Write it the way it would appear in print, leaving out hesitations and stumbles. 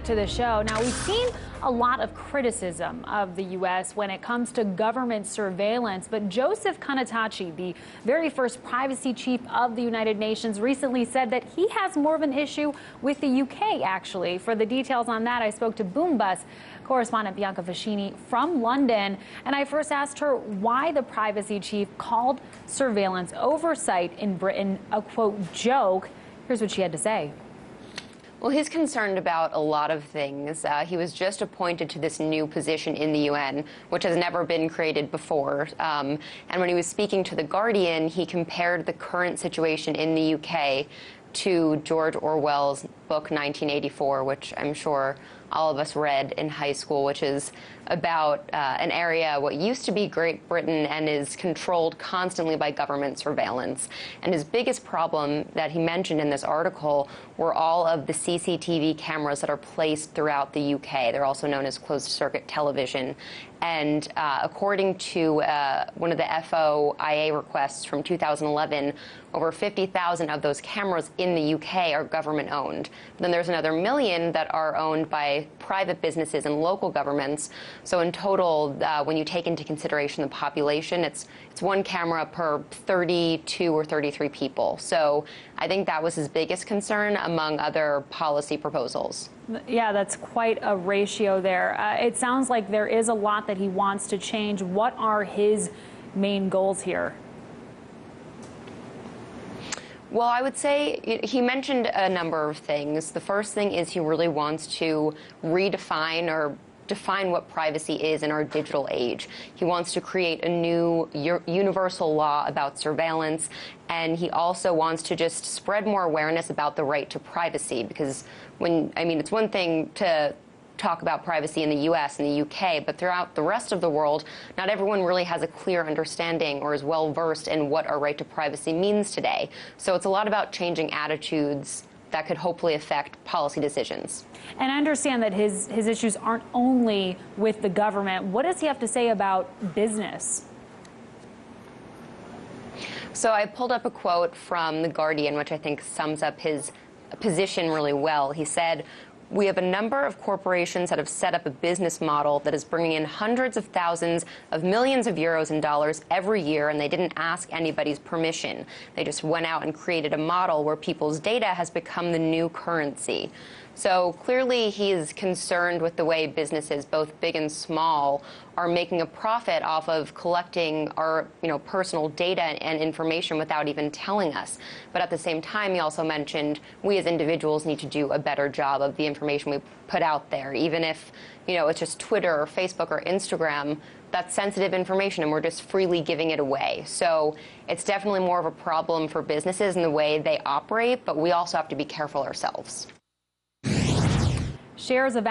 to the show. Now, we've seen a lot of criticism of the U.S. when it comes to government surveillance, but Joseph Kannatachi, the very first privacy chief of the United Nations, recently said that he has more of an issue with the U.K., actually. For the details on that, I spoke to Boombus correspondent Bianca Fascini from London, and I first asked her why the privacy chief called surveillance oversight in Britain a, quote, joke. Here's what she had to say. Well, he's concerned about a lot of things. He was just appointed to this new position in the UN, which has never been created before. And when he was speaking to The Guardian, he compared the current situation in the UK to George Orwell's book 1984, which I'm sure all of us read in high school, which is about an area, what used to be Great Britain, and is controlled constantly by government surveillance. And his biggest problem that he mentioned in this article were all of the CCTV cameras that are placed throughout the UK. They're also known as closed-circuit television. And according to one of the FOIA requests from 2011, over 50,000 of those cameras in the UK are government-owned. Then there's another million that are owned by private businesses and local governments. So in total, when you take into consideration the population, it's one camera per 32 or 33 people. So I think that was his biggest concern, among other policy proposals. Yeah, that's quite a ratio there. It sounds like there is a lot that he wants to change. What are his main goals here? Well, I would say he mentioned a number of things. The first thing is he really wants to redefine or define what privacy is in our digital age. He wants to create a new universal law about surveillance, and he also wants to just spread more awareness about the right to privacy, because it's one thing to talk about privacy in the U.S. and the U.K., but throughout the rest of the world, not everyone really has a clear understanding or is well versed in what our right to privacy means today. So it's a lot about changing attitudes that could hopefully affect policy decisions. And I understand that his issues aren't only with the government. What does he have to say about business? So I pulled up a quote from The Guardian, which I think sums up his position really well. He said, "We have a number of corporations that have set up a business model that is bringing in hundreds of thousands of millions of euros and dollars every year, and they didn't ask anybody's permission. They just went out and created a model where people's data has become the new currency." So clearly he is concerned with the way businesses, both big and small, are making a profit off of collecting our personal data and information without even telling us. But at the same time, he also mentioned we as individuals need to do a better job of the information we put out there. Even if it's just Twitter or Facebook or Instagram, that's sensitive information and we're just freely giving it away. So it's definitely more of a problem for businesses in the way they operate, but we also have to be careful ourselves. Shares of